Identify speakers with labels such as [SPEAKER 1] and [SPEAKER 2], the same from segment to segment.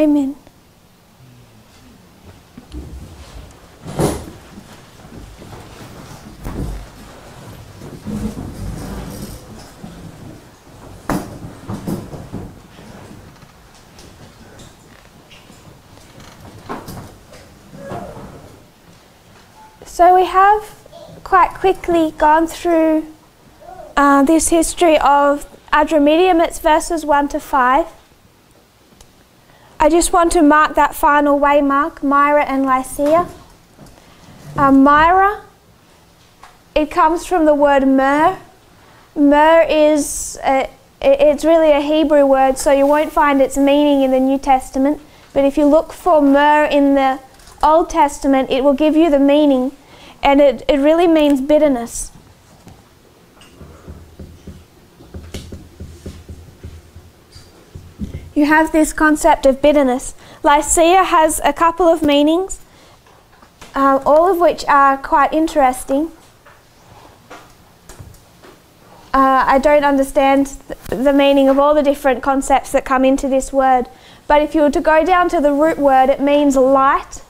[SPEAKER 1] Amen. So we have quite quickly gone through this history of Adramyttium. It's verses 1 to 5. I just want to mark that final waymark, Myra and Lycia. Myra, it comes from the word myrrh. Myrrh is, it's really a Hebrew word, so you won't find its meaning in the New Testament. But if you look for myrrh in the Old Testament, it will give you the meaning. And it really means bitterness. You have this concept of bitterness. Lycia has a couple of meanings, all of which are quite interesting. I don't understand the meaning of all the different concepts that come into this word. But if you were to go down to the root word, it means light,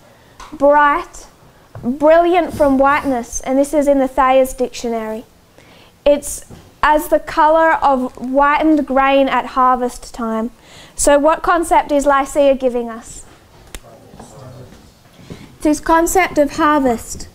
[SPEAKER 1] bright, brilliant from whiteness, and this is in the Thayer's dictionary. It's as the colour of whitened grain at harvest time. So what concept is Lycia giving us? This concept of harvest.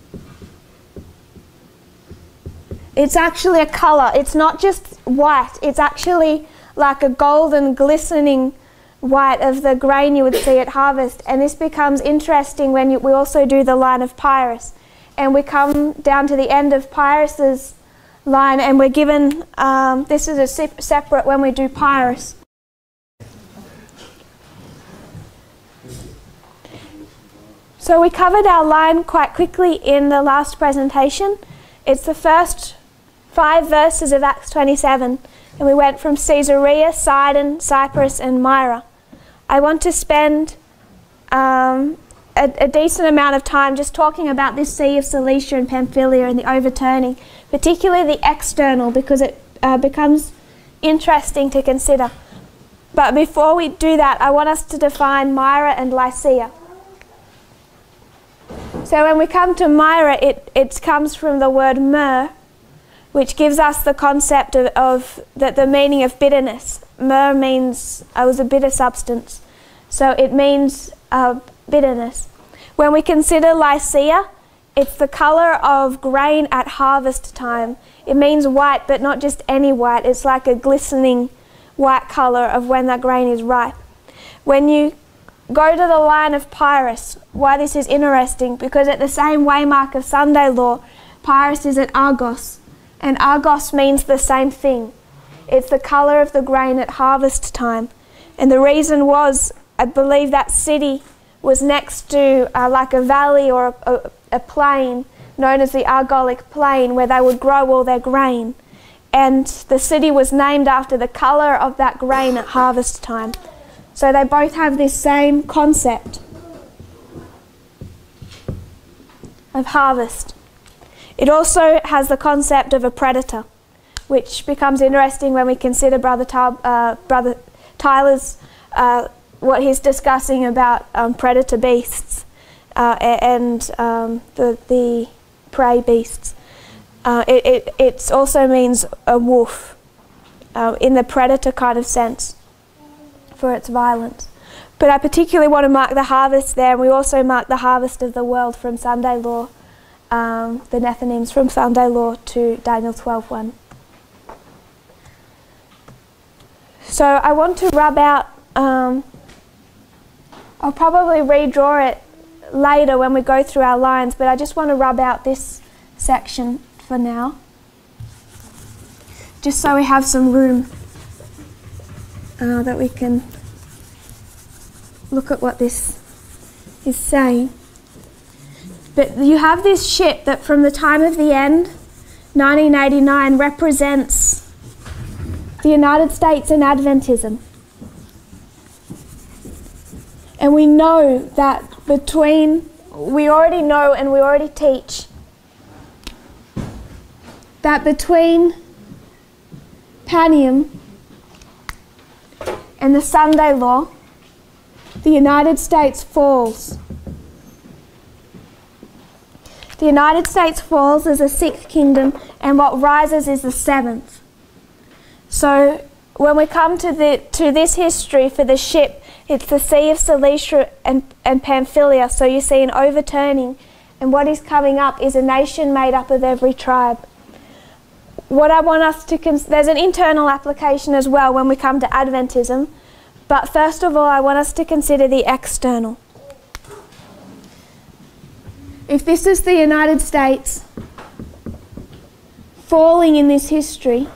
[SPEAKER 1] It's actually a colour. It's not just white. It's actually like a golden glistening white of the grain you would see at harvest. And this becomes interesting when we also do the line of Pyrrhus. And we come down to the end of Pyrrhus's line, and we're given, this is a separate when we do Pyrrhus. So we covered our line quite quickly in the last presentation. It's the first 5 verses of Acts 27, and we went from Caesarea, Sidon, Cyprus and Myra. I want to spend a decent amount of time just talking about this Sea of Cilicia and Pamphylia and the overturning, particularly the external, because it becomes interesting to consider. But before we do that, I want us to define Myra and Lycia. So when we come to Myra, it comes from the word myrrh, which gives us the concept of the meaning of bitterness. Myrrh means it was a bitter substance, so it means bitterness. When we consider Lycia, it's the colour of grain at harvest time. It means white, but not just any white. It's like a glistening white colour of when that grain is ripe. When you go to the line of Pyrrhus, why this is interesting, because at the same waymark of Sunday law, Pyrrhus is at Argos, and Argos means the same thing. It's the colour of the grain at harvest time. And the reason was, I believe that city was next to like a valley or a plain known as the Argolic Plain, where they would grow all their grain. And the city was named after the colour of that grain at harvest time. So they both have this same concept of harvest. It also has the concept of a predator, which becomes interesting when we consider Brother Tyler's, what he's discussing about predator beasts and the prey beasts. It also means a wolf in the predator kind of sense for its violence. But I particularly want to mark the harvest there, and we also mark the harvest of the world from Sunday law, the Nethinims from Sunday law to Daniel 12:1. So I want to rub out, I'll probably redraw it later when we go through our lines, but I just want to rub out this section for now, just so we have some room that we can look at what this is saying. But you have this ship that from the time of the end, 1989, represents the United States and Adventism. And we know that we already know and we already teach that between Panium and the Sunday law, The United States falls. The United States falls as the sixth kingdom, and what rises is the seventh. So when we come to this history for the ship, it's the Sea of Cilicia and Pamphylia. So you see an overturning, and what is coming up is a nation made up of every tribe. What I want us to there's an internal application as well when we come to Adventism, but first of all I want us to consider the external. If this is the United States falling in this history,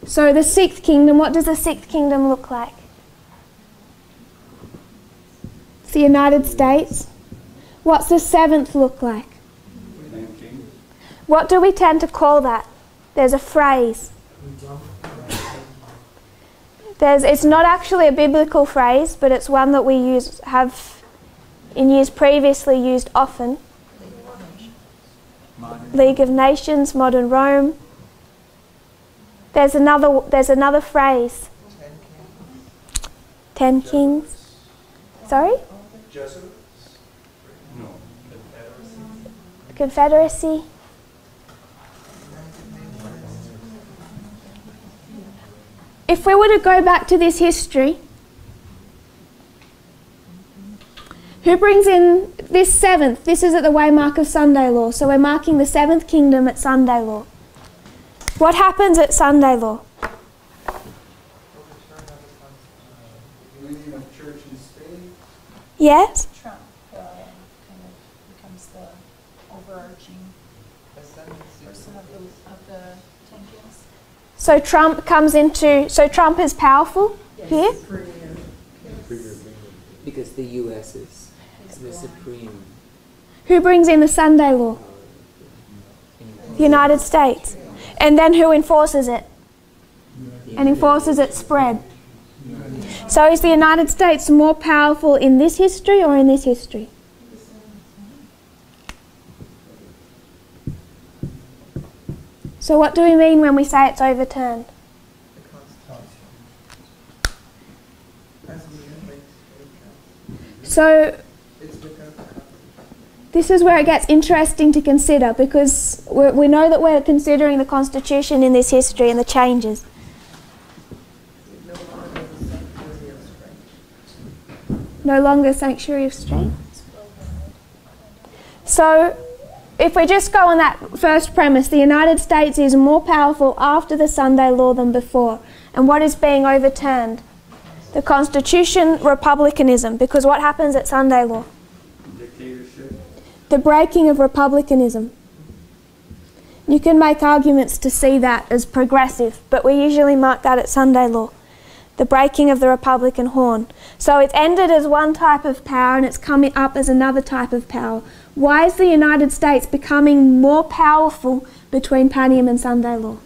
[SPEAKER 1] so the sixth kingdom, what does the sixth kingdom look like? It's the United States. What's the seventh look like? What do we tend to call that? There's a phrase. It's not actually a biblical phrase, but it's one that we have in years previously used often. League of Nations, modern Rome. There's another phrase. 10 kings. Sorry? Confederacy. If we were to go back to this history, who brings in this seventh? This is at the waymark of Sunday law. So we're marking the seventh kingdom at Sunday law. What happens at Sunday law?
[SPEAKER 2] Union of church and state.
[SPEAKER 1] Yes?
[SPEAKER 3] Trump kind of becomes the overarching person of the 10 kings.
[SPEAKER 1] So Trump comes into, so Trump is powerful here?
[SPEAKER 4] Because the U.S. is the supreme.
[SPEAKER 1] Who brings in the Sunday law? The United States. And then who enforces it? And enforces its spread. So is the United States more powerful in this history or in this history? So what do we mean when we say it's overturned? So this is where it gets interesting to consider, because we know that we're considering the Constitution in this history and the changes. No longer sanctuary of strength. So if we just go on that first premise, the United States is more powerful after the Sunday law than before. And what is being overturned? The Constitution, republicanism, because what happens at Sunday law?
[SPEAKER 2] Dictatorship.
[SPEAKER 1] The breaking of republicanism. You can make arguments to see that as progressive, but we usually mark that at Sunday law. The breaking of the Republican horn. So it's ended as one type of power and it's coming up as another type of power. Why is the United States becoming more powerful between Panem and Sunday law?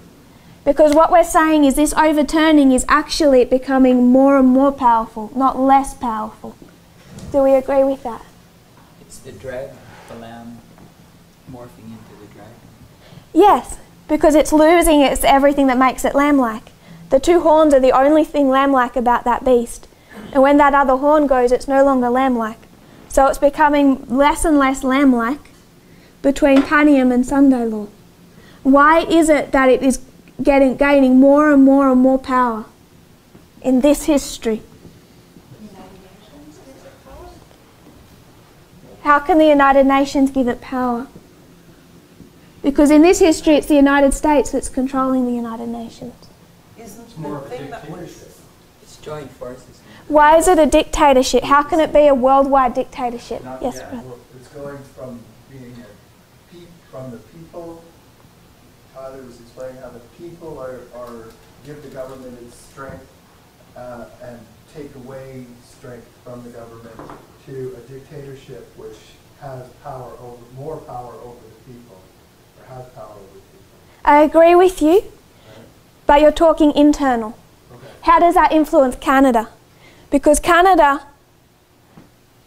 [SPEAKER 1] Because what we're saying is this overturning is actually becoming more and more powerful, not less powerful. Do we agree with that?
[SPEAKER 4] It's the dragon, the lamb morphing into the dragon.
[SPEAKER 1] Yes, because it's losing everything that makes it lamb-like. The two horns are the only thing lamb-like about that beast. And when that other horn goes, it's no longer lamb-like. So it's becoming less and less lamb-like between Panem and Sunday law. Why is it that it is gaining more and more and more power in this history? How can the United Nations give it power? Because in this history, it's the United States that's controlling the United Nations.
[SPEAKER 3] Isn't the thing that was...
[SPEAKER 4] It's joint forces.
[SPEAKER 1] Why is it a dictatorship? How can it be a worldwide dictatorship? Yes, brother.
[SPEAKER 2] Well, it's going from being from the people. Tyler was explaining how the people give the government its strength and take away strength from the government, to a dictatorship which has more power over the people, or has power over the people.
[SPEAKER 1] I agree with you, but you're talking internal.
[SPEAKER 2] Okay.
[SPEAKER 1] How does that influence Canada? Because Canada,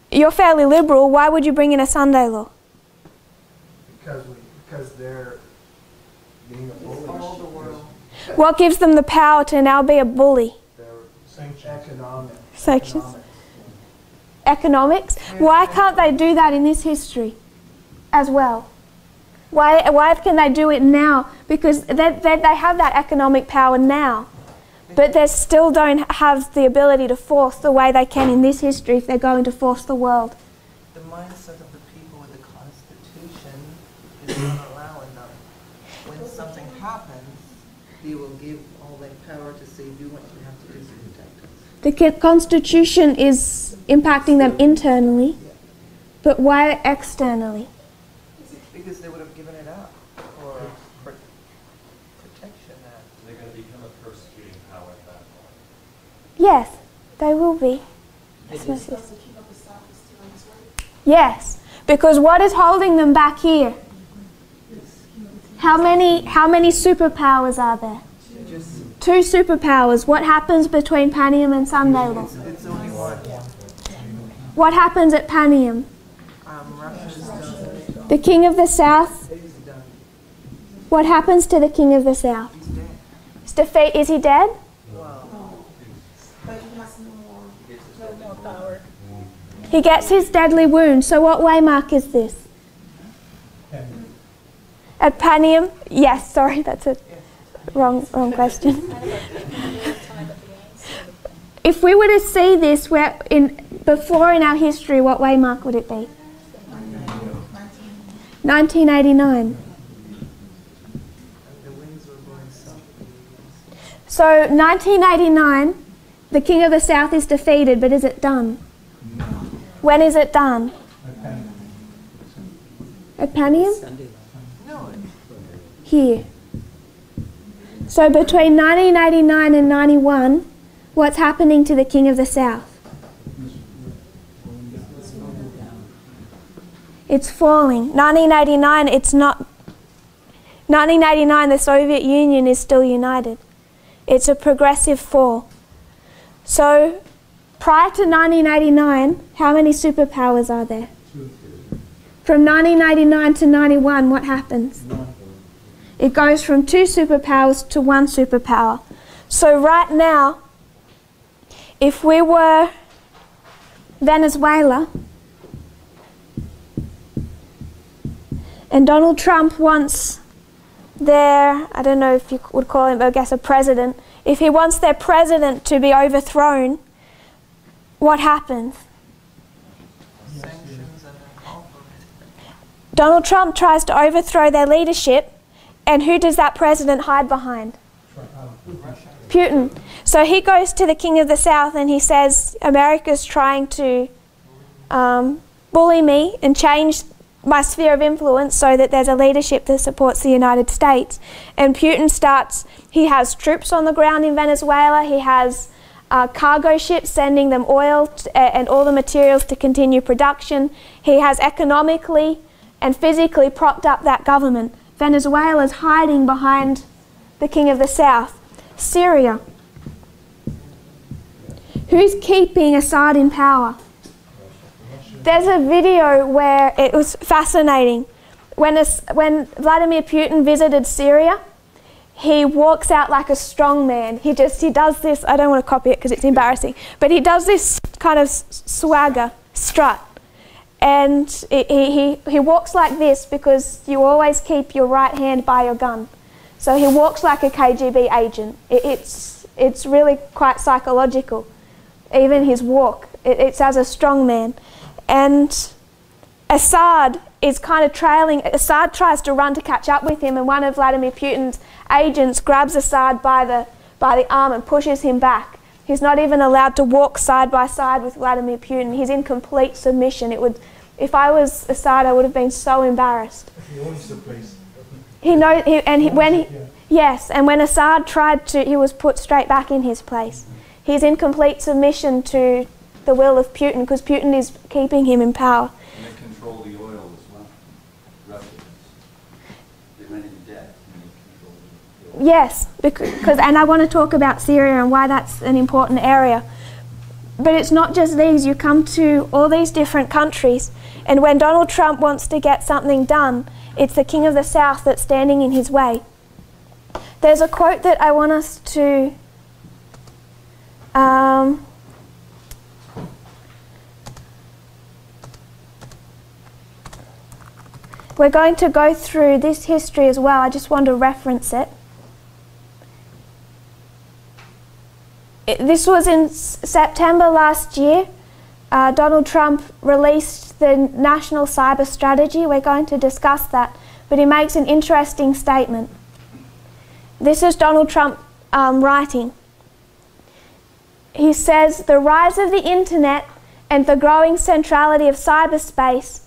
[SPEAKER 1] you're fairly liberal. Why would you bring in a Sunday law?
[SPEAKER 2] Because they're being a bully.
[SPEAKER 3] all the world.
[SPEAKER 1] What gives them the power to now be a bully?
[SPEAKER 2] They're
[SPEAKER 1] Sanctions. Economics. Why can't they do that in this history as well? Why can they do it now? Because they have that economic power now, but they still don't have the ability to force the way they can in this history if they're going to force the world.
[SPEAKER 5] The mindset of the people with the Constitution is not allowing them. When something happens, they will give all that power to say, do what you have to do to protect us.
[SPEAKER 1] The Constitution is impacting them internally, but why externally?
[SPEAKER 5] Because they would have given it up for protection.
[SPEAKER 6] They're going to become a persecuting power at that point.
[SPEAKER 1] Yes, they will be. Yes, because what is holding them back here? How many superpowers are there? Two superpowers. What happens between Panium and Sunday?
[SPEAKER 5] It's only one.
[SPEAKER 1] What happens at Panium?
[SPEAKER 5] Russia's done.
[SPEAKER 1] The King of the South.
[SPEAKER 5] He's done.
[SPEAKER 1] What happens to the King of the South?
[SPEAKER 5] He's dead.
[SPEAKER 1] Is he dead?
[SPEAKER 5] Wow.
[SPEAKER 3] But he has no more power.
[SPEAKER 1] He gets his deadly wound. So what waymark is this? At Panium? Yes, sorry, that's a wrong question. If we were to see this before in our history, what waymark would it be? 1989.
[SPEAKER 5] The winds were blowing softly.
[SPEAKER 1] So 1989, the King of the South is defeated, but is it done? When is it done? At Panium?
[SPEAKER 4] Sunday.
[SPEAKER 5] No,
[SPEAKER 1] Here. So between 1989 and 91, what's happening to the King of the South? It's falling. 1989, it's not. 1989, the Soviet Union is still united. It's a progressive fall. So prior to 1989, how many superpowers are there? From 1989 to 91, what happens? It goes from 2 superpowers to 1 superpower. So right now, if we were Venezuela, and Donald Trump wants their, I don't know if you would call him, I guess a president, if he wants their president to be overthrown, what happens?
[SPEAKER 5] sanctions and a call for it.
[SPEAKER 1] Donald Trump tries to overthrow their leadership, and who does that president hide behind? Putin. So he goes to the King of the South and he says, America's trying to bully me and change my sphere of influence so that there's a leadership that supports the United States. And Putin he has troops on the ground in Venezuela, he has cargo ships sending them oil and all the materials to continue production. He has economically and physically propped up that government. Venezuela's hiding behind the King of the South. Syria. Who's keeping Assad in power? There's a video where it was fascinating. When Vladimir Putin visited Syria, he walks out like a strong man. He does this, I don't want to copy it because it's embarrassing, but he does this kind of swagger, strut. And he walks like this because you always keep your right hand by your gun. So he walks like a KGB agent. It's really quite psychological. Even his walk, it's as a strong man. And Assad is kind of trailing. Assad tries to run to catch up with him, and one of Vladimir Putin's agents grabs Assad by the arm and pushes him back. He's not even allowed to walk side by side with Vladimir Putin. He's in complete submission. If I was Assad, I would have been so embarrassed.
[SPEAKER 7] He owns the place.
[SPEAKER 1] Yes, and when Assad he was put straight back in his place. He's in complete submission to the will of Putin because Putin is keeping him in power.
[SPEAKER 6] And they control the oil as well. Russia does. They went in debt and they control the oil.
[SPEAKER 1] Yes, and I want to talk about Syria and why that's an important area. But it's not just these. You come to all these different countries, and when Donald Trump wants to get something done, it's the King of the South that's standing in his way. There's a quote that I want us to We're going to go through this history as well. I just want to reference it. This was in September last year. Donald Trump released the National Cyber Strategy. We're going to discuss that, but he makes an interesting statement. This is Donald Trump writing. He says, "The rise of the internet and the growing centrality of cyberspace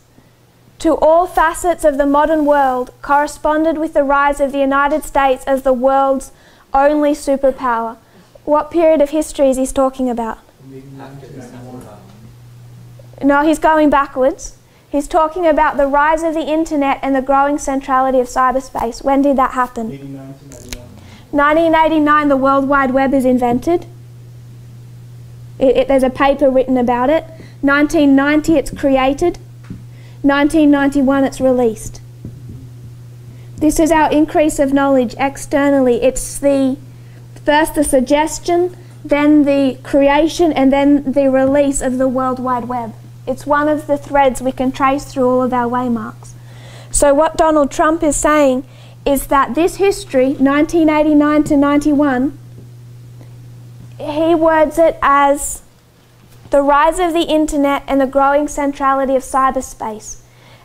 [SPEAKER 1] to all facets of the modern world corresponded with the rise of the United States as the world's only superpower." What period of history is he talking about?
[SPEAKER 4] After the summer.
[SPEAKER 1] No, he's going backwards. He's talking about the rise of the internet and the growing centrality of cyberspace. When did that happen? 1989, the World Wide Web is invented. There's a paper written about it. 1990, it's created. 1991, it's released. This is our increase of knowledge externally. It's first the suggestion, then the creation, and then the release of the World Wide Web. It's one of the threads we can trace through all of our waymarks. So what Donald Trump is saying is that this history, 1989 to 91, he words it as the rise of the internet and the growing centrality of cyberspace.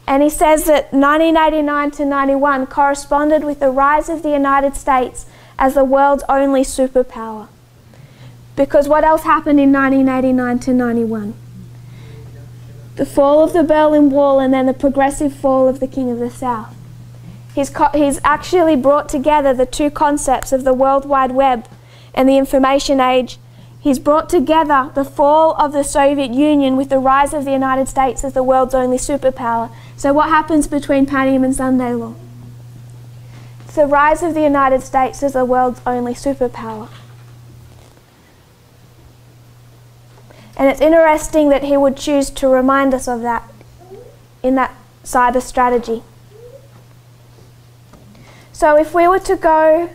[SPEAKER 1] And he says that 1989 to 91 corresponded with the rise of the United States as the world's only superpower. Because what else happened in 1989 to 91? The fall of the Berlin Wall and then the progressive fall of the King of the South. He's actually brought together the two concepts of the World Wide Web and the information age. He's brought together the fall of the Soviet Union with the rise of the United States as the world's only superpower. So what happens between Panium and Sunday Law? It's the rise of the United States as the world's only superpower. And it's interesting that he would choose to remind us of that in that cyber strategy. So if we were to go,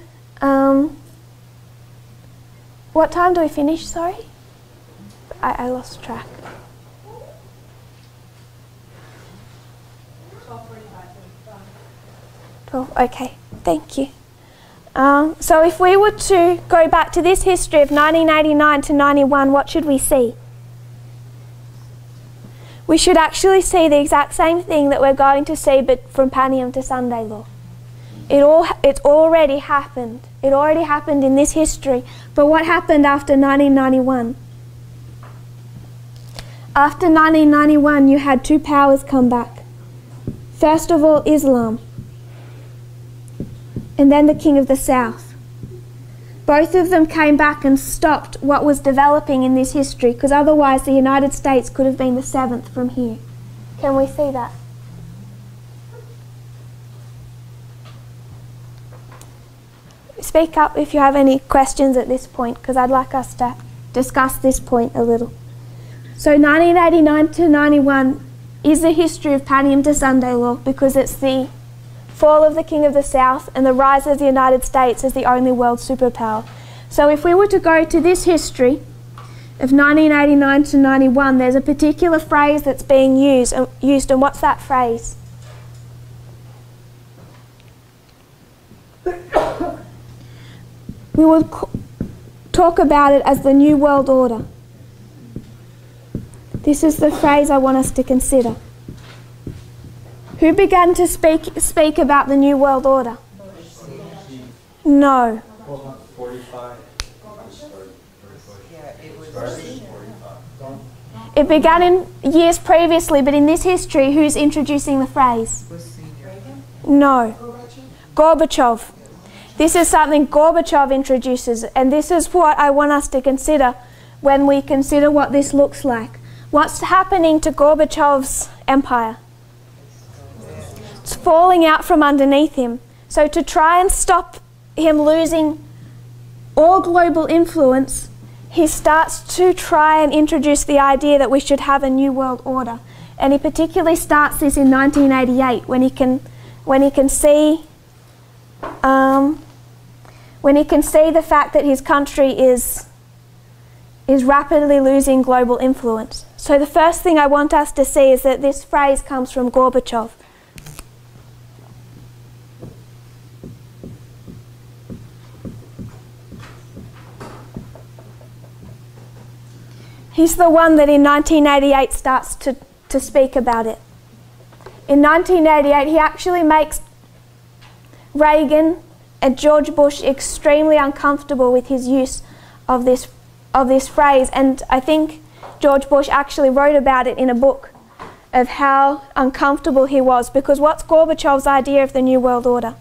[SPEAKER 1] what time do we finish, sorry? I lost track. 12, okay, thank you. So if we were to go back to this history of 1989 to 91, what should we see? We should actually see the exact same thing that we're going to see, but from Panium to Sunday Law. It's already happened. It already happened in this history. But what happened after 1991? After 1991, you had two powers come back. First of all, Islam. And then the King of the South. Both of them came back and stopped what was developing in this history, because otherwise the United States could have been the seventh from here. Can we see that? Speak up if you have any questions at this point, because I'd like us to discuss this point a little. So 1989 to 91 is the history of Panium to Sunday Law, because it's the fall of the King of the South and the rise of the United States as the only world superpower. So if we were to go to this history of 1989 to 91, there's a particular phrase that's being used, and what's that phrase? We would talk about it as the New World Order. This is the phrase I want us to consider. Who began to speak about the New World Order? No.
[SPEAKER 6] 45.
[SPEAKER 1] It began in years previously, but in this history, who's introducing the phrase? No. Gorbachev. This is something Gorbachev introduces, and this is what I want us to consider when we consider what this looks like. What's happening to Gorbachev's empire? It's falling out from underneath him. So to try and stop him losing all global influence, he starts to try and introduce the idea that we should have a new world order. And he particularly starts this in 1988 when he can see the fact that his country is is rapidly losing global influence. So the first thing I want us to see is that this phrase comes from Gorbachev. He's the one that in 1988 starts to speak about it. In 1988, he actually makes Reagan and George Bush extremely uncomfortable with his use of this phrase, and I think George Bush actually wrote about it in a book of how uncomfortable he was, because what's Gorbachev's idea of the New World Order?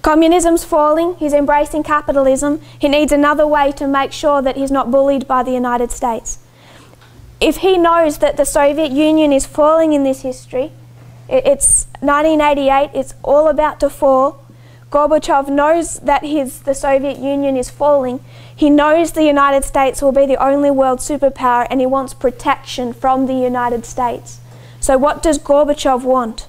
[SPEAKER 1] Communism's falling, he's embracing capitalism, he needs another way to make sure that he's not bullied by the United States. If he knows that the Soviet Union is falling in this history, it's 1988, it's all about to fall, Gorbachev knows that the Soviet Union is falling, he knows the United States will be the only world superpower, and he wants protection from the United States. So what does Gorbachev want?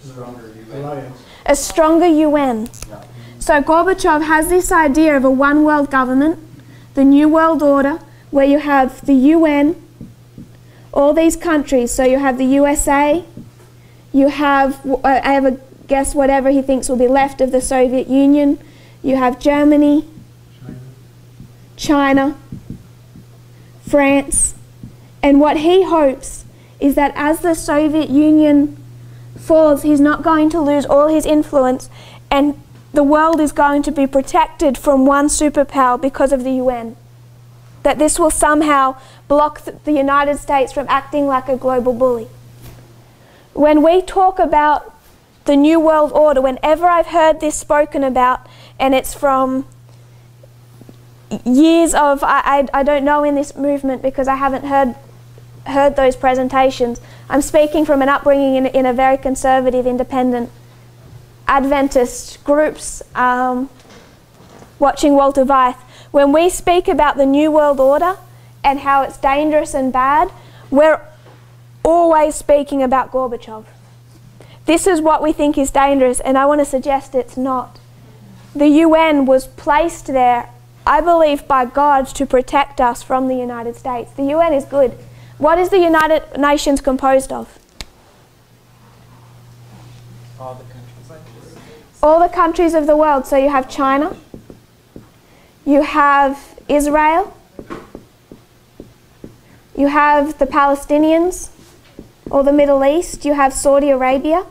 [SPEAKER 6] Stronger UN.
[SPEAKER 1] A stronger UN.
[SPEAKER 6] Yeah.
[SPEAKER 1] So Gorbachev has this idea of a one world government, the New World Order, where you have the UN, all these countries. So you have the USA, you have, I have a guess, whatever he thinks will be left of the Soviet Union, you have Germany, China, France, and what he hopes is that as the Soviet Union falls, he's not going to lose all his influence, and the world is going to be protected from one superpower because of the UN. That this will somehow block the United States from acting like a global bully. When we talk about the New World Order, whenever I've heard this spoken about, and it's from years of, I don't know in this movement because I haven't heard those presentations. I'm speaking from an upbringing in a very conservative, independent Adventist groups, watching Walter Weiss. When we speak about the New World Order and how it's dangerous and bad, we're always speaking about Gorbachev. This is what we think is dangerous, and I want to suggest it's not. The UN was placed there, I believe, by God to protect us from the United States. The UN is good. What is the United Nations composed of?
[SPEAKER 4] All the countries.
[SPEAKER 1] All the countries of the world. So you have China, you have Israel, you have the Palestinians, or the Middle East, you have Saudi Arabia,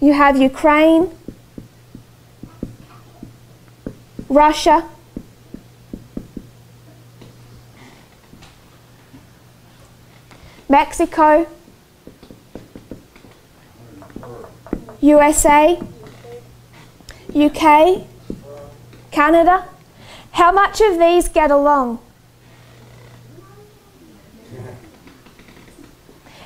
[SPEAKER 1] you have Ukraine, Russia, Mexico, USA, UK, Canada. How much of these get along?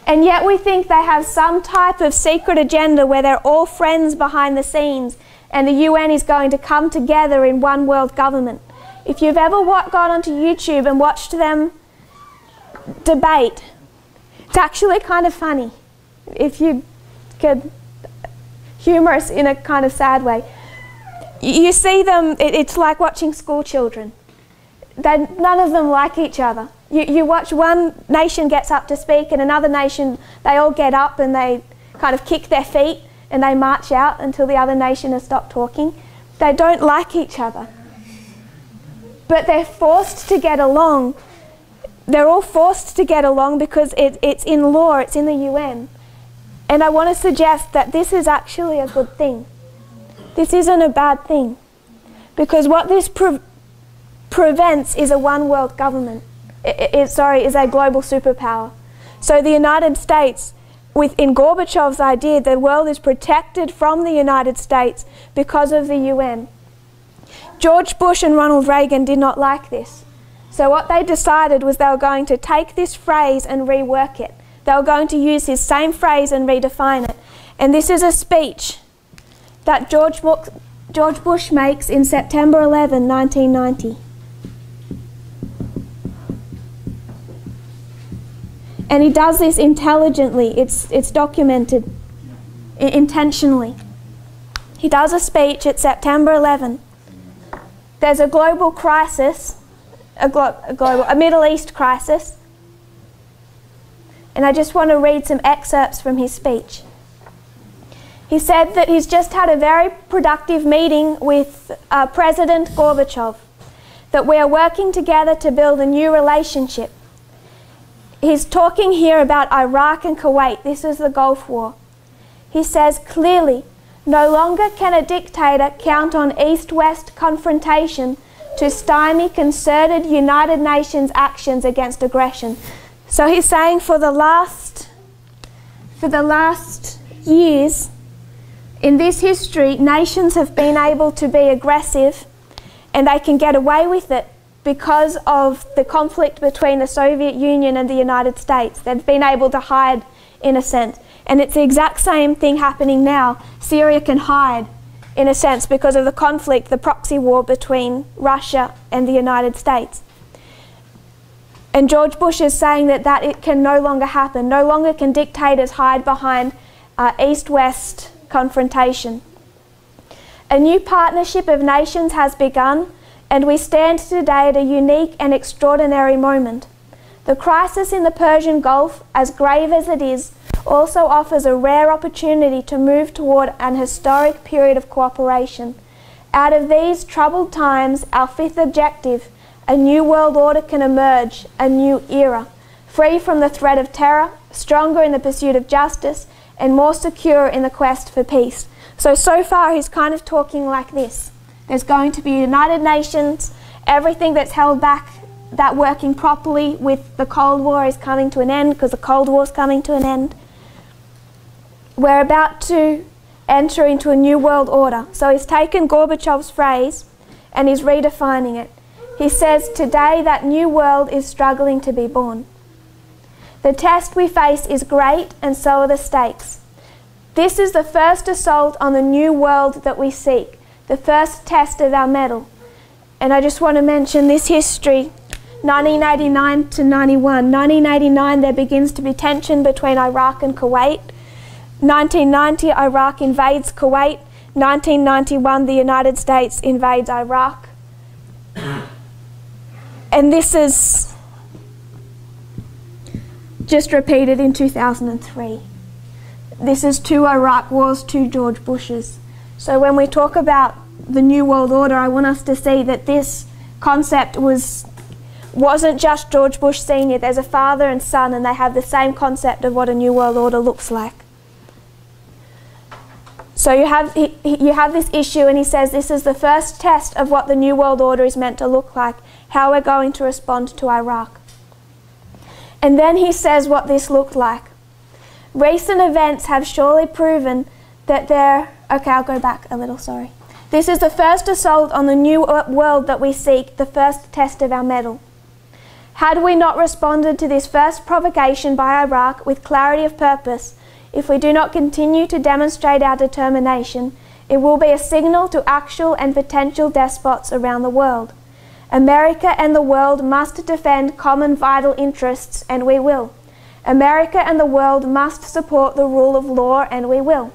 [SPEAKER 1] And yet we think they have some type of secret agenda where they're all friends behind the scenes and the UN is going to come together in one world government. If you've ever gone onto YouTube and watched them debate, it's actually kind of funny, if you could, humorous in a kind of sad way. You see them, it's like watching school children. None of them like each other. You watch one nation gets up to speak and another nation, they all get up and they kind of kick their feet and they march out until the other nation has stopped talking. They don't like each other. But they're forced to get along. They're all forced to get along because it's in law, it's in the UN. And I want to suggest that this is actually a good thing. This isn't a bad thing. Because what this prevents is a one world government. Is a global superpower. So the United States, in Gorbachev's idea, the world is protected from the United States because of the UN. George Bush and Ronald Reagan did not like this. So what they decided was they were going to take this phrase and rework it. They were going to use his same phrase and redefine it. And this is a speech that George Bush makes in September 11, 1990. And he does this intelligently. It's documented intentionally. He does a speech at September 11. There's a global crisis, a Middle East crisis. And I just want to read some excerpts from his speech. He said that he's just had a very productive meeting with President Gorbachev, that we are working together to build a new relationship. He's talking here about Iraq and Kuwait. This is the Gulf War. He says clearly, no longer can a dictator count on East-West confrontation to stymie concerted United Nations actions against aggression. So he's saying for the last years in this history, nations have been able to be aggressive and they can get away with it because of the conflict between the Soviet Union and the United States. They've been able to hide in a sense. And it's the exact same thing happening now. Syria can hide in a sense because of the conflict, the proxy war between Russia and the United States. And George Bush is saying that it can no longer happen. No longer can dictators hide behind East-West confrontation. A new partnership of nations has begun, and we stand today at a unique and extraordinary moment. The crisis in the Persian Gulf, as grave as it is, also offers a rare opportunity to move toward an historic period of cooperation. Out of these troubled times, our fifth objective, a new world order, can emerge, a new era, free from the threat of terror, stronger in the pursuit of justice, and more secure in the quest for peace. So far he's kind of talking like this. There's going to be United Nations, everything that's held back, that working properly with the Cold War is coming to an end because the Cold War is coming to an end. We're about to enter into a new world order. So he's taken Gorbachev's phrase and he's redefining it. He says, today that new world is struggling to be born. The test we face is great, and so are the stakes. This is the first assault on the new world that we seek, the first test of our mettle. And I just want to mention this history, 1989 to 91. 1989, there begins to be tension between Iraq and Kuwait. 1990, Iraq invades Kuwait. 1991, the United States invades Iraq. And this is just repeated in 2003. This is 2 Iraq wars, 2 George Bushes. So when we talk about the New World Order, I want us to see that this concept wasn't just George Bush Sr. There's a father and son, and they have the same concept of what a New World Order looks like. So you have this issue, and he says this is the first test of what the New World Order is meant to look like, how we're going to respond to Iraq. And then he says what this looked like. Recent events have surely proven that okay, I'll go back a little, sorry. This is the first assault on the new world that we seek, the first test of our mettle. Had we not responded to this first provocation by Iraq with clarity of purpose, if we do not continue to demonstrate our determination, it will be a signal to actual and potential despots around the world. America and the world must defend common vital interests, and we will. America and the world must support the rule of law, and we will.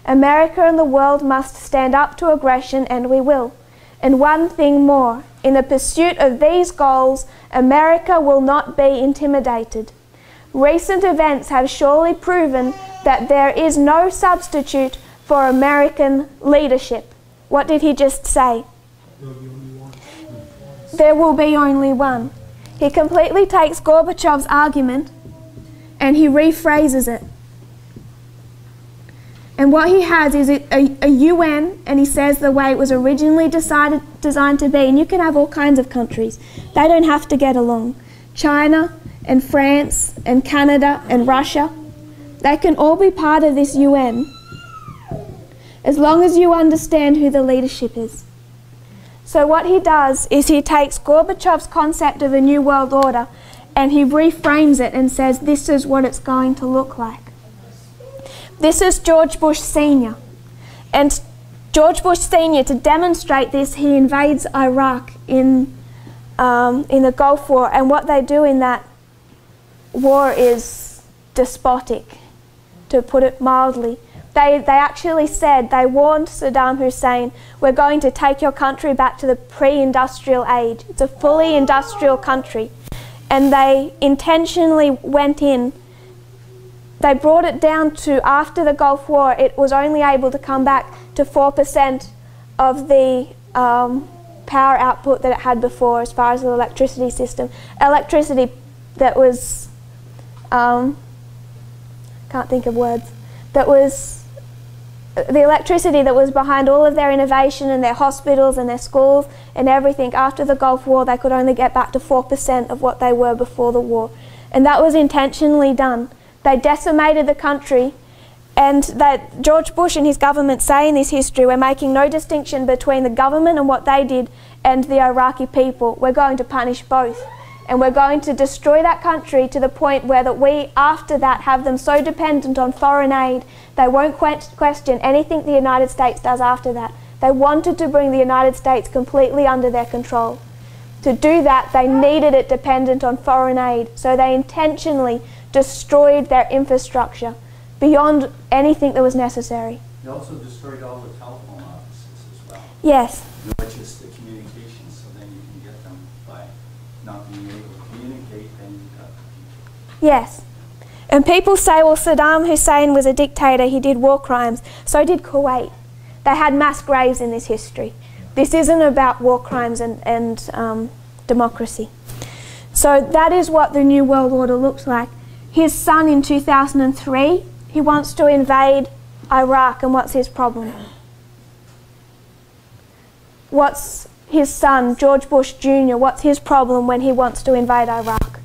[SPEAKER 1] America and the world must stand up to aggression, and we will. And one thing more, in the pursuit of these goals, America will not be intimidated. Recent events have surely proven that there is no substitute for American leadership. What did he just say? There will be only one. He completely takes Gorbachev's argument and he rephrases it. And what he has is a UN, and he says the way it was originally designed to be. And you can have all kinds of countries. They don't have to get along. China and France and Canada and Russia, they can all be part of this UN as long as you understand who the leadership is. So what he does is he takes Gorbachev's concept of a new world order and he reframes it and says this is what it's going to look like. This is George Bush Sr. And George Bush Sr., to demonstrate this, he invades Iraq in the Gulf War, and what they do in that war is despotic, to put it mildly. They actually said, they warned Saddam Hussein, we're going to take your country back to the pre-industrial age. It's a fully industrial country. And they intentionally went in. They brought it down to, after the Gulf War, it was only able to come back to 4% of the power output that it had before as far as the electricity system. Electricity that was, can't think of words, that was the electricity that was behind all of their innovation and their hospitals and their schools and everything. After the Gulf War, they could only get back to 4% of what they were before the war. And that was intentionally done. They decimated the country, and that George Bush and his government say in this history, we're making no distinction between the government and what they did and the Iraqi people. We're going to punish both. And we're going to destroy that country to the point where that we, after that, have them so dependent on foreign aid, they won't question anything the United States does after that. They wanted to bring the United States completely under their control. To do that, they needed it dependent on foreign aid, so they intentionally destroyed their infrastructure beyond anything that was necessary.
[SPEAKER 6] They also destroyed all the telephone offices as well.
[SPEAKER 1] Yes.
[SPEAKER 6] Which is the communications, so then you can get them by not being able to communicate, then you've got people.
[SPEAKER 1] Yes. And people say, well, Saddam Hussein was a dictator, he did war crimes. So did Kuwait. They had mass graves in this history. This isn't about war crimes and democracy. So that is what the New World Order looks like. His son in 2003, he wants to invade Iraq, and what's his problem? What's his son, George Bush Jr., what's his problem when he wants to invade Iraq?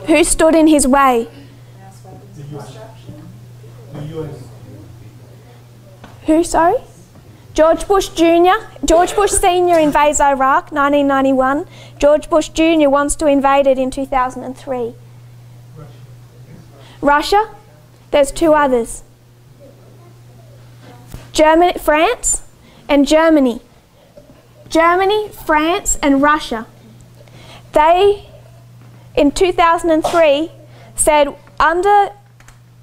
[SPEAKER 1] Who stood in his way? Who, sorry? George Bush Jr. George Bush Sr. invades Iraq, 1991. George Bush Jr. wants to invade it in 2003. Russia? There's two others. Germany, France and Germany. Germany, France and Russia. They, in 2003, said under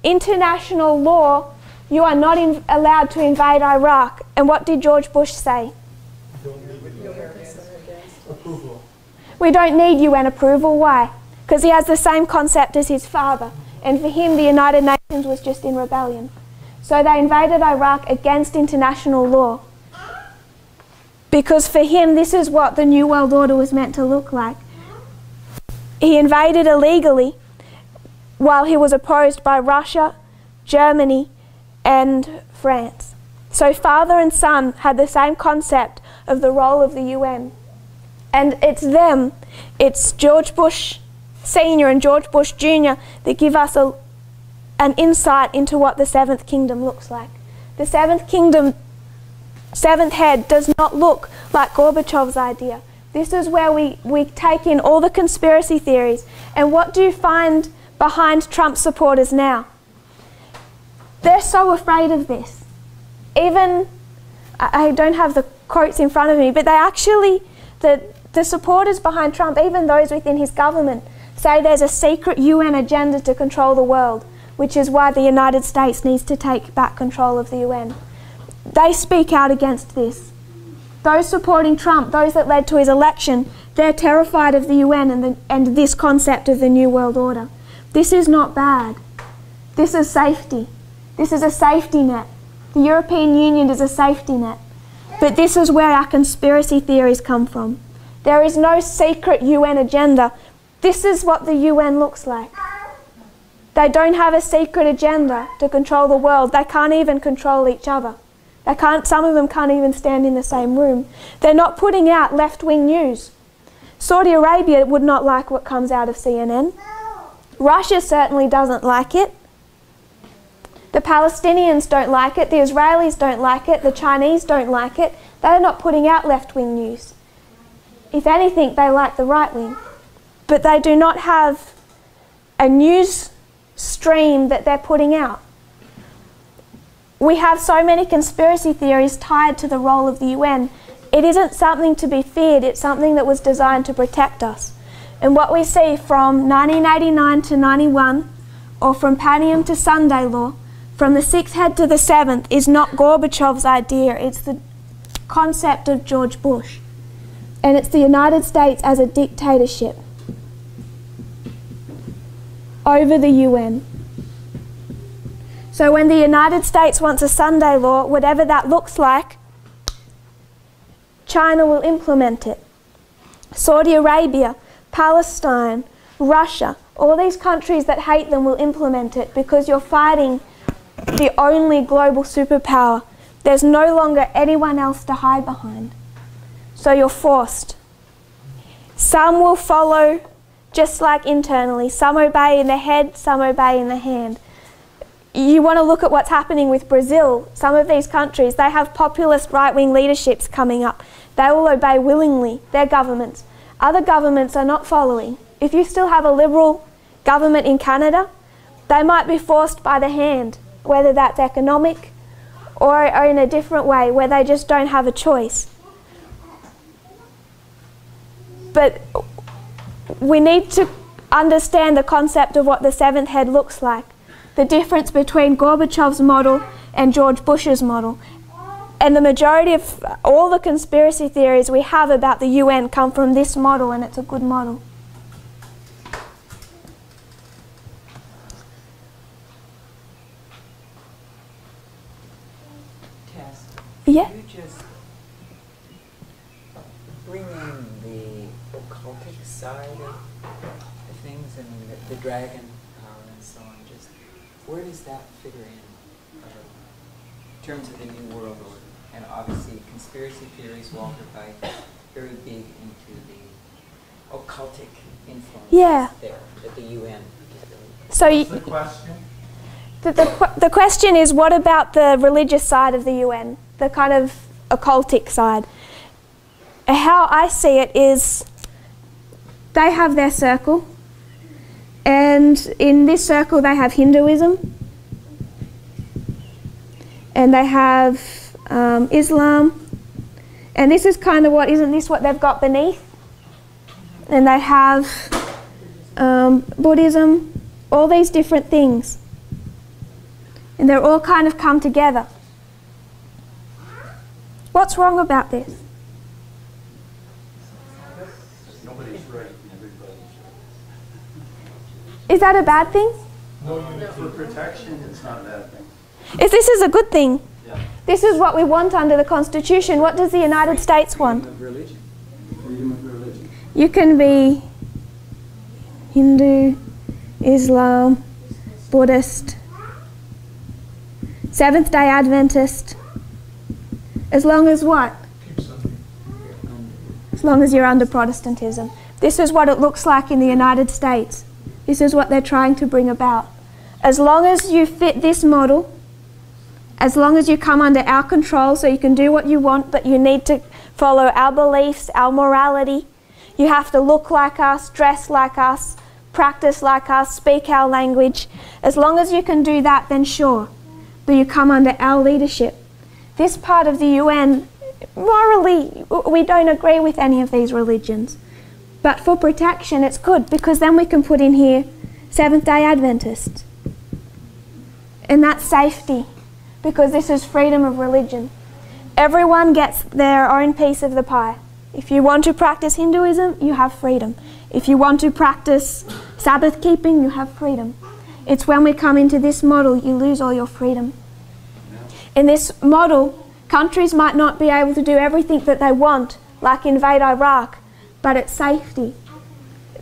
[SPEAKER 1] international law, you are not allowed to invade Iraq. And what did George Bush say?
[SPEAKER 2] Approval.
[SPEAKER 1] We don't need UN approval. Why? Because he has the same concept as his father. And for him, the United Nations was just in rebellion. So they invaded Iraq against international law. Because for him, this is what the New World Order was meant to look like. He invaded illegally while he was opposed by Russia, Germany, and France. So father and son had the same concept of the role of the UN. And it's them, it's George Bush Sr. and George Bush Jr. that give us an insight into what the Seventh Kingdom looks like. The Seventh Kingdom, seventh head, does not look like Gorbachev's idea. This is where we take in all the conspiracy theories. And what do you find behind Trump supporters now? They're so afraid of this. Even, I don't have the quotes in front of me, but they actually, the supporters behind Trump, even those within his government, say there's a secret UN agenda to control the world, which is why the United States needs to take back control of the UN. They speak out against this. Those supporting Trump, those that led to his election, they're terrified of the UN and this concept of the New World Order. This is not bad. This is safety. This is a safety net. The European Union is a safety net. But this is where our conspiracy theories come from. There is no secret UN agenda. This is what the UN looks like. They don't have a secret agenda to control the world. They can't even control each other. Some of them can't even stand in the same room. They're not putting out left-wing news. Saudi Arabia would not like what comes out of CNN. Russia certainly doesn't like it. The Palestinians don't like it. The Israelis don't like it. The Chinese don't like it. They're not putting out left-wing news. If anything, they like the right-wing. But they do not have a news stream that they're putting out. We have so many conspiracy theories tied to the role of the UN. It isn't something to be feared, it's something that was designed to protect us. And what we see from 1989 to 91 or from Panium to Sunday law, from the sixth head to the seventh, is not Gorbachev's idea. It's the concept of George Bush. And it's the United States as a dictatorship over the UN. So when the United States wants a Sunday law, whatever that looks like, China will implement it. Saudi Arabia, Palestine, Russia, all these countries that hate them will implement it because you're fighting the only global superpower. There's no longer anyone else to hide behind. So you're forced. Some will follow just like internally. Some obey in the head, some obey in the hand. You want to look at what's happening with Brazil. Some of these countries, they have populist right-wing leaderships coming up. They will obey willingly, their governments. Other governments are not following. If you still have a liberal government in Canada, they might be forced by the hand, whether that's economic or in a different way, where they just don't have a choice. But we need to understand the concept of what the seventh head looks like, the difference between Gorbachev's model and George Bush's model. And the majority of all the conspiracy theories we have about the UN come from this model, and it's a good model.
[SPEAKER 4] Tess,
[SPEAKER 1] Yeah.
[SPEAKER 4] you just bring in the occultic side of the things, and the dragon power and so on. Just where does that figure in terms of the New World Order? And obviously, conspiracy theories, Walter Pike, very big into the occultic influence there that the UN.
[SPEAKER 1] So
[SPEAKER 2] What's the question?
[SPEAKER 1] the question is, what about the religious side of the UN, the kind of occultic side? How I see it is they have their circle, and in this circle they have Hinduism, and they have Islam, and this is kind of isn't this what they've got beneath? And they have Buddhism, all these different things. And they're all kind of come together. What's wrong about this?
[SPEAKER 6] Nobody's right and everybody's right.
[SPEAKER 1] Is that a bad thing?
[SPEAKER 2] No, for protection, it's not a bad thing.
[SPEAKER 1] This is a good thing.
[SPEAKER 6] Yeah.
[SPEAKER 1] This is what we want under the Constitution. What does the United States want?
[SPEAKER 4] Freedom of religion.
[SPEAKER 6] Freedom of religion.
[SPEAKER 1] You can be Hindu, Islam, Buddhist, Seventh-day Adventist, as long as what? As long as you're under Protestantism. This is what it looks like in the United States. This is what they're trying to bring about. As long as you fit this model, as long as you come under our control so you can do what you want, but you need to follow our beliefs, our morality. You have to look like us, dress like us, practice like us, speak our language. As long as you can do that, then sure, but you come under our leadership. This part of the UN, morally, we don't agree with any of these religions. But for protection, it's good, because then we can put in here Seventh-day Adventists. And that's safety, because this is freedom of religion. Everyone gets their own piece of the pie. If you want to practice Hinduism, you have freedom. If you want to practice Sabbath keeping, you have freedom. It's when we come into this model, you lose all your freedom. In this model, countries might not be able to do everything that they want, like invade Iraq, but it's safety.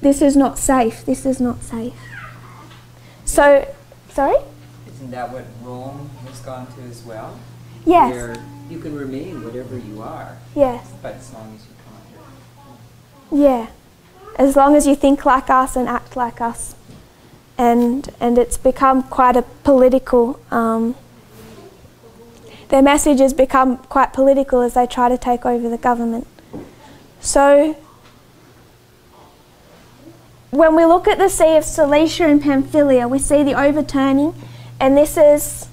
[SPEAKER 1] This is not safe. This is not safe. So, sorry?
[SPEAKER 4] Isn't that what Rome has gone to as well?
[SPEAKER 1] Yes.
[SPEAKER 4] Where you can remain whatever you are,
[SPEAKER 1] Yes.
[SPEAKER 4] but as long as you come under.
[SPEAKER 1] Yeah. As long as you think like us and act like us. And it's become quite a political, their message has become quite political as they try to take over the government. So, when we look at the Sea of Cilicia and Pamphylia, we see the overturning, and this is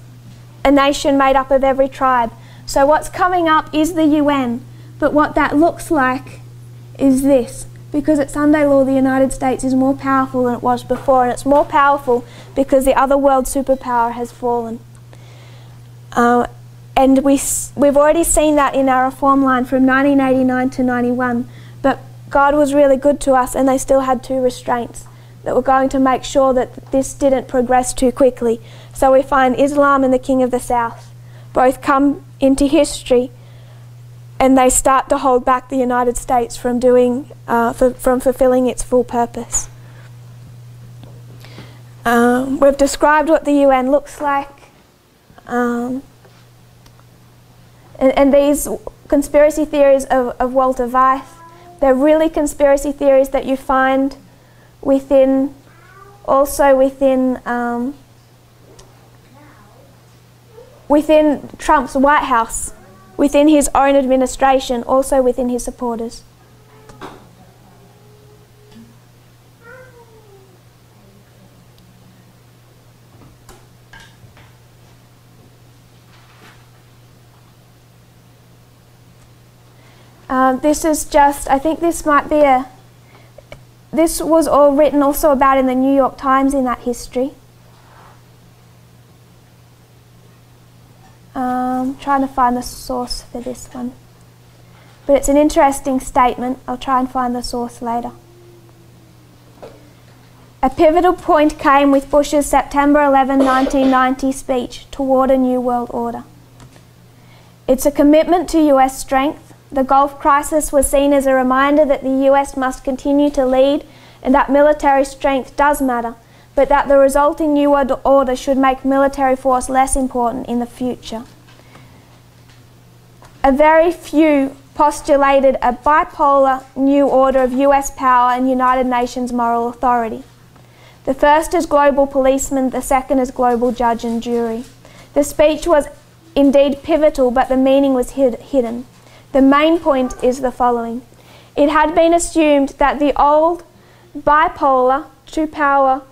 [SPEAKER 1] a nation made up of every tribe. So what's coming up is the UN, but what that looks like is this, because at Sunday law the United States is more powerful than it was before, and it's more powerful because the other world superpower has fallen. And we've already seen that in our reform line from 1989 to 91, but God was really good to us, and they still had two restraints that were going to make sure that this didn't progress too quickly. So we find Islam and the King of the South both come into history, and they start to hold back the United States from from fulfilling its full purpose. We've described what the UN looks like, and these conspiracy theories of Walter Weiss, they're really conspiracy theories that you find within Trump's White House, within his own administration, also within his supporters. This is just, I think this might be this was all written also about in the New York Times in that history. Trying to find the source for this one. But it's an interesting statement. I'll try and find the source later. A pivotal point came with Bush's September 11, 1990 speech toward a new world order. It's a commitment to US strength. The Gulf crisis was seen as a reminder that the US must continue to lead and that military strength does matter, but that the resulting new world order should make military force less important in the future. A very few postulated a bipolar new order of US power and United Nations moral authority. The first is global policeman, the second is global judge and jury. The speech was indeed pivotal, but the meaning was hidden. The main point is the following. It had been assumed that the old bipolar, two-power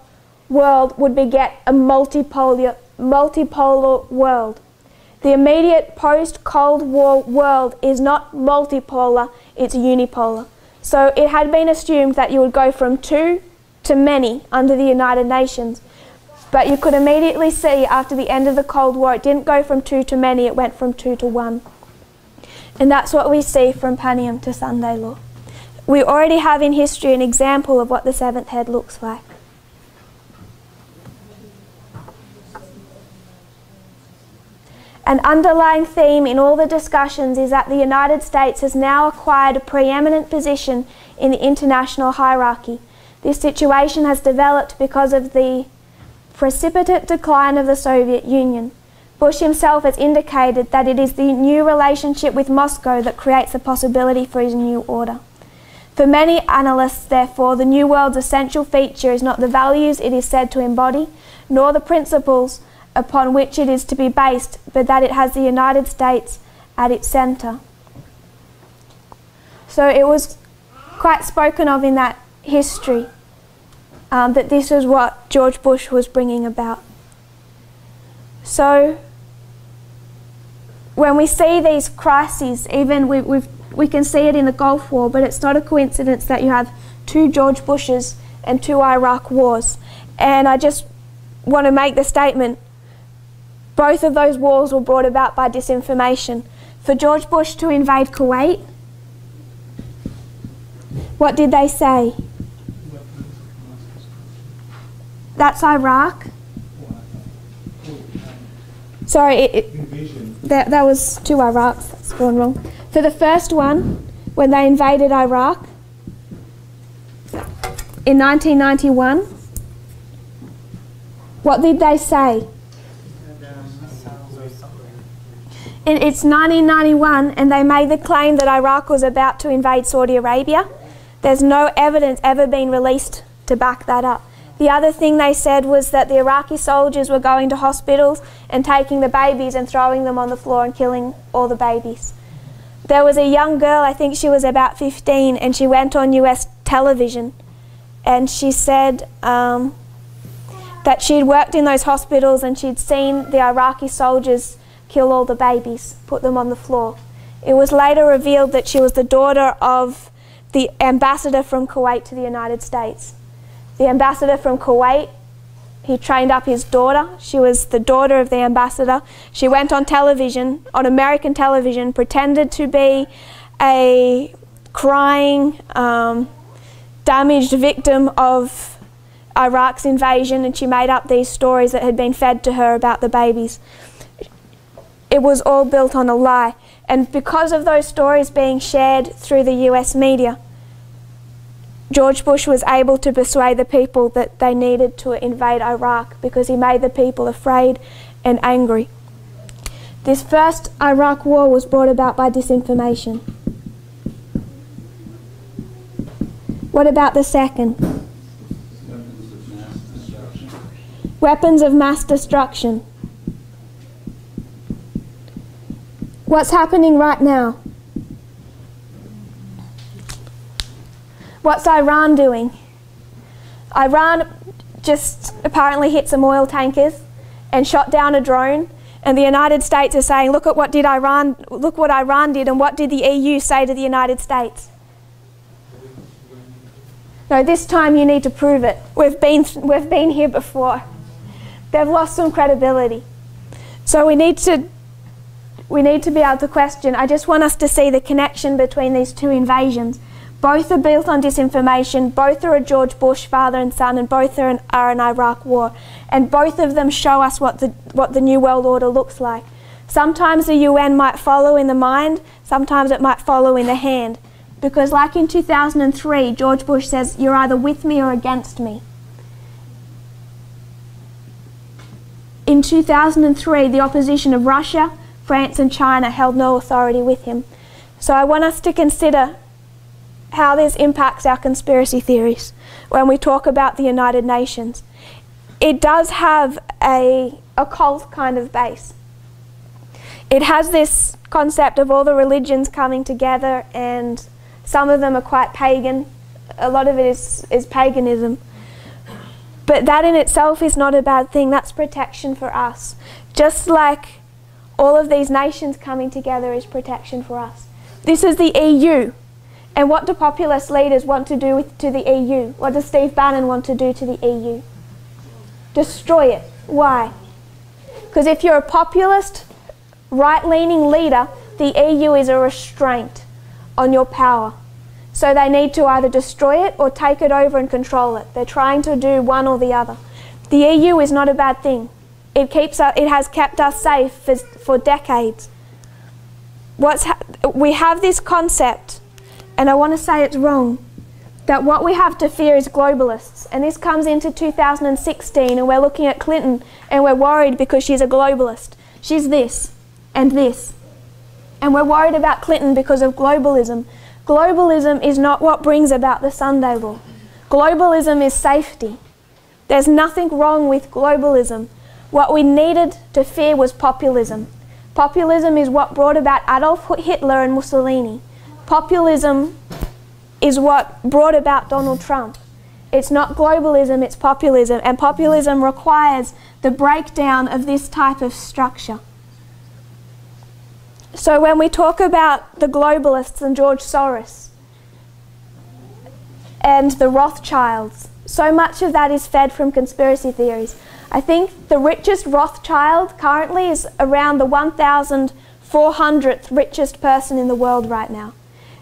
[SPEAKER 1] world would beget a multipolar world. The immediate post-Cold War world is not multipolar, it's unipolar. So it had been assumed that you would go from two to many under the United Nations. But you could immediately see after the end of the Cold War, it didn't go from two to many, it went from two to one. And that's what we see from Panium to Sunday law. We already have in history an example of what the seventh head looks like. An underlying theme in all the discussions is that the United States has now acquired a preeminent position in the international hierarchy. This situation has developed because of the precipitate decline of the Soviet Union. Bush himself has indicated that it is the new relationship with Moscow that creates a possibility for his new order. For many analysts, therefore, the New World's essential feature is not the values it is said to embody, nor the principles upon which it is to be based, but that it has the United States at its centre. So it was quite spoken of in that history that this is what George Bush was bringing about. So when we see these crises, even we can see it in the Gulf War, but it's not a coincidence that you have two George Bushes and two Iraq wars. And I just want to make the statement, both of those wars were brought about by disinformation. For George Bush to invade Kuwait, what did they say? That's Iraq. Sorry, that was two Iraqs, that's gone wrong. For the first one, when they invaded Iraq in 1991, what did they say? It's 1991 and they made the claim that Iraq was about to invade Saudi Arabia. There's no evidence ever been released to back that up. The other thing they said was that the Iraqi soldiers were going to hospitals and taking the babies and throwing them on the floor and killing all the babies. There was a young girl, I think she was about 15, and she went on US television and she said that she'd worked in those hospitals and she'd seen the Iraqi soldiers kill all the babies, put them on the floor. It was later revealed that she was the daughter of the ambassador from Kuwait to the United States. The ambassador from Kuwait, he trained up his daughter. She was the daughter of the ambassador. She went on television, on American television, pretended to be a crying, damaged victim of Iraq's invasion, and she made up these stories that had been fed to her about the babies. It was all built on a lie. And because of those stories being shared through the US media, George Bush was able to persuade the people that they needed to invade Iraq because he made the people afraid and angry. This first Iraq war was brought about by disinformation. What about the second? Weapons of mass destruction. What's happening right now? What's Iran doing? Iran just apparently hit some oil tankers and shot down a drone, and the United States is saying, look what Iran did, and what did the EU say to the United States? No, this time you need to prove it. We've been here before. They've lost some credibility. So we need to be able to question. I just want us to see the connection between these two invasions. Both are built on disinformation, both are a George Bush father and son, and both are an Iraq war. And both of them show us what the New World Order looks like. Sometimes the UN might follow in the mind, sometimes it might follow in the hand. Because like in 2003, George Bush says, you're either with me or against me. In 2003, the opposition of Russia, France and China held no authority with him. So I want us to consider how this impacts our conspiracy theories when we talk about the United Nations. It does have a occult kind of base. It has this concept of all the religions coming together, and some of them are quite pagan. A lot of it is paganism. But that in itself is not a bad thing. That's protection for us. Just like all of these nations coming together is protection for us. This is the EU. And what do populist leaders want to do to the EU? What does Steve Bannon want to do to the EU? Destroy it. Why? Because if you're a populist, right-leaning leader, the EU is a restraint on your power. So they need to either destroy it or take it over and control it. They're trying to do one or the other. The EU is not a bad thing. It has kept us safe for decades. We have this concept, and I want to say it's wrong, that what we have to fear is globalists. And this comes into 2016, and we're looking at Clinton, and we're worried because she's a globalist. She's this and this. And we're worried about Clinton because of globalism. Globalism is not what brings about the Sunday Law. Globalism is safety. There's nothing wrong with globalism. What we needed to fear was populism. Populism is what brought about Adolf Hitler and Mussolini. Populism is what brought about Donald Trump. It's not globalism, it's populism. And populism requires the breakdown of this type of structure. So when we talk about the globalists and George Soros and the Rothschilds, so much of that is fed from conspiracy theories. I think the richest Rothschild currently is around the 1,400th richest person in the world right now.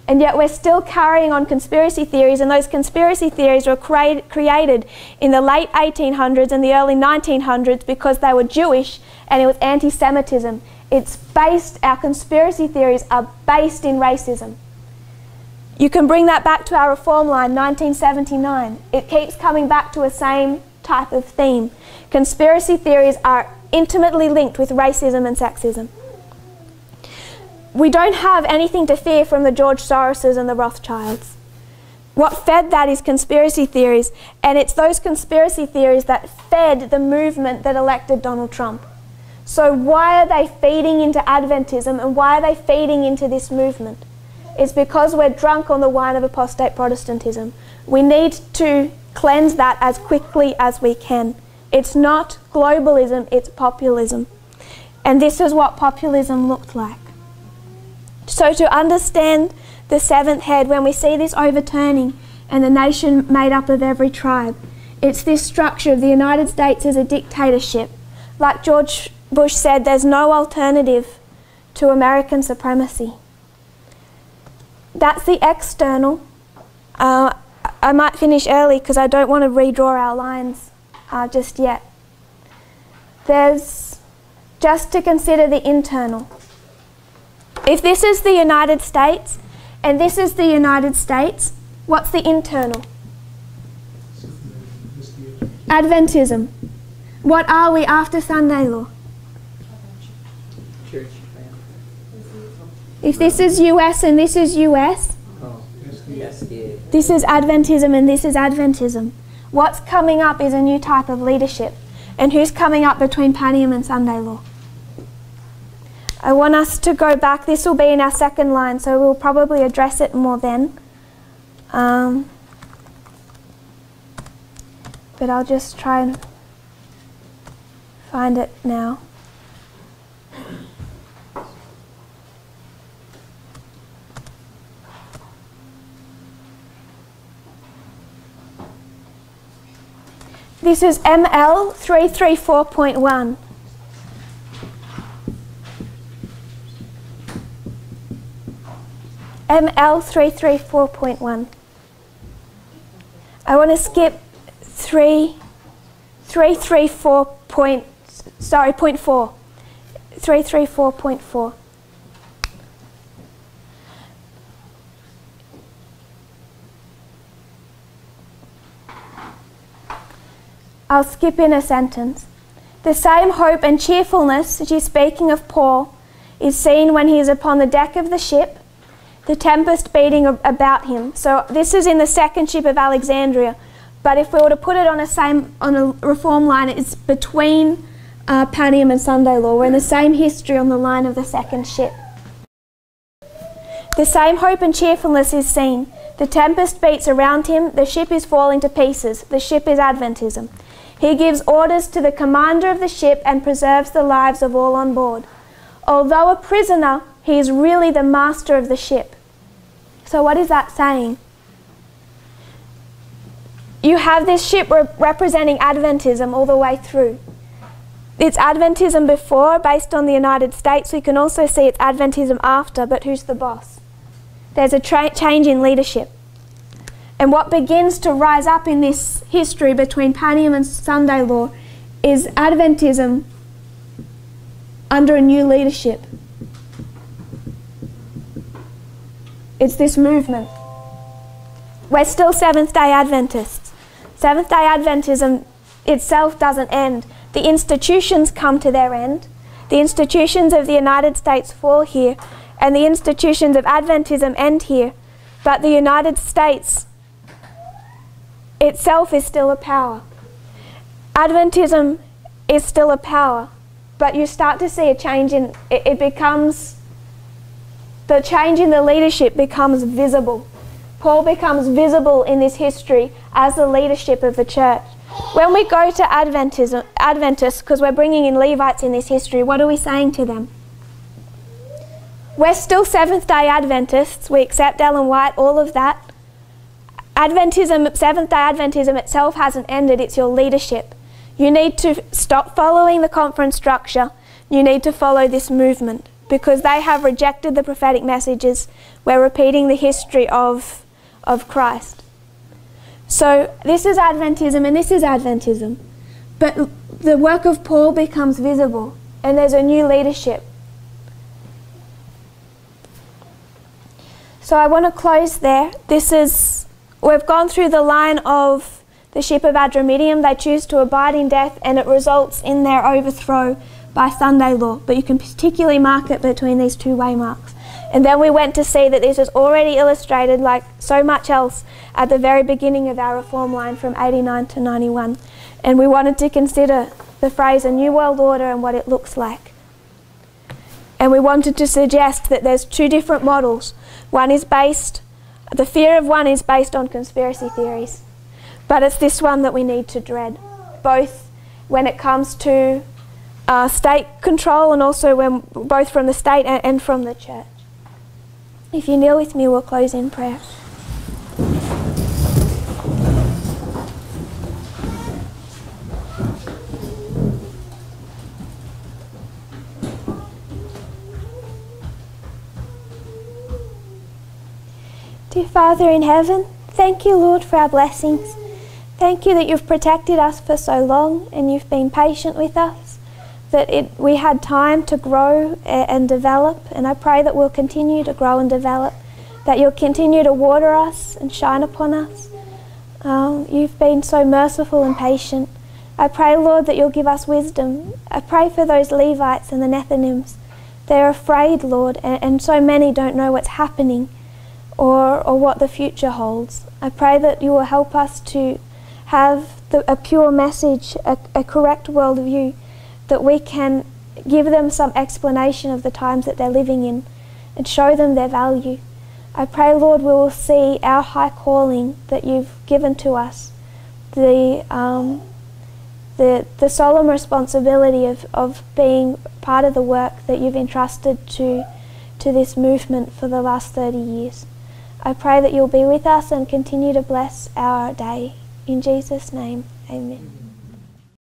[SPEAKER 1] And yet we're still carrying on conspiracy theories, and those conspiracy theories were created in the late 1800s and the early 1900s because they were Jewish and it was anti-Semitism. Our conspiracy theories are based in racism. You can bring that back to our reform line, 1979. It keeps coming back to the same type of theme. Conspiracy theories are intimately linked with racism and sexism. We don't have anything to fear from the George Soroses and the Rothschilds. What fed that is conspiracy theories, and it's those conspiracy theories that fed the movement that elected Donald Trump. So why are they feeding into Adventism, and why are they feeding into this movement? It's because we're drunk on the wine of apostate Protestantism. We need to cleanse that as quickly as we can. It's not globalism, it's populism. And this is what populism looked like. So to understand the seventh head, when we see this overturning and the nation made up of every tribe, it's this structure of the United States as a dictatorship. Like George Bush said, there's no alternative to American supremacy. That's the external. I might finish early because I don't want to redraw our lines just yet. There's just to consider the internal. If this is the United States and this is the United States, what's the internal? Adventism. What are we after Sunday law?
[SPEAKER 4] Church.
[SPEAKER 1] If this is US and this is US, this is Adventism and this is Adventism. What's coming up is a new type of leadership. And who's coming up between Panem and Sunday law? I want us to go back. This will be in our second line, so we'll probably address it more then. But I'll just try and find it now. This is ML 334.1. ML 334.1. I want to skip 334 point, sorry, point 4. 334.4. I'll skip in a sentence. The same hope and cheerfulness, she's speaking of Paul, is seen when he is upon the deck of the ship, the tempest beating about him. So this is in the second ship of Alexandria. But if we were to put it on a reform line, it's between Panem and Sunday law. We're in the same history on the line of the second ship. The same hope and cheerfulness is seen. The tempest beats around him. The ship is falling to pieces. The ship is Adventism. He gives orders to the commander of the ship and preserves the lives of all on board. Although a prisoner, he is really the master of the ship. So what is that saying? You have this ship representing Adventism all the way through. It's Adventism before, based on the United States. We can also see it's Adventism after, but who's the boss? There's a change in leadership. And what begins to rise up in this history between Panem and Sunday law is Adventism under a new leadership. It's this movement. We're still Seventh-day Adventists. Seventh-day Adventism itself doesn't end. The institutions come to their end. The institutions of the United States fall here, and the institutions of Adventism end here. But the United States itself is still a power. Adventism is still a power, but you start to see a change in it. The change in the leadership becomes visible. Paul becomes visible in this history as the leadership of the church. When we go to Adventists, because we're bringing in Levites in this history, what are we saying to them? We're still Seventh-day Adventists. We accept Ellen White, all of that. Adventism, Seventh-day Adventism itself hasn't ended, it's your leadership. You need to stop following the conference structure. You need to follow this movement because they have rejected the prophetic messages. We're repeating the history of Christ. So this is Adventism and this is Adventism. But the work of Paul becomes visible and there's a new leadership. So I want to close there. We've gone through the line of the ship of Adramyttium. They choose to abide in death and it results in their overthrow by Sunday law. But you can particularly mark it between these two waymarks. And then we went to see that this is already illustrated, like so much else, at the very beginning of our reform line from 89 to 91. And we wanted to consider the phrase a new world order and what it looks like. And we wanted to suggest that there's two different models. The fear of one is based on conspiracy theories, but it's this one that we need to dread, both when it comes to state control and also both from the state and from the church. If you kneel with me, we'll close in prayer. Dear Father in heaven, thank you, Lord, for our blessings. Thank you that you've protected us for so long and you've been patient with us, that we had time to grow and develop. And I pray that we'll continue to grow and develop, that you'll continue to water us and shine upon us. You've been so merciful and patient. I pray, Lord, that you'll give us wisdom. I pray for those Levites and the Nethinims. They're afraid, Lord, and so many don't know what's happening or what the future holds. I pray that you will help us to have a pure message, a correct worldview, that we can give them some explanation of the times that they're living in and show them their value. I pray, Lord, we will see our high calling that you've given to us, the solemn responsibility of being part of the work that you've entrusted to this movement for the last 30 years. I pray that you'll be with us and continue to bless our day. In Jesus' name, amen.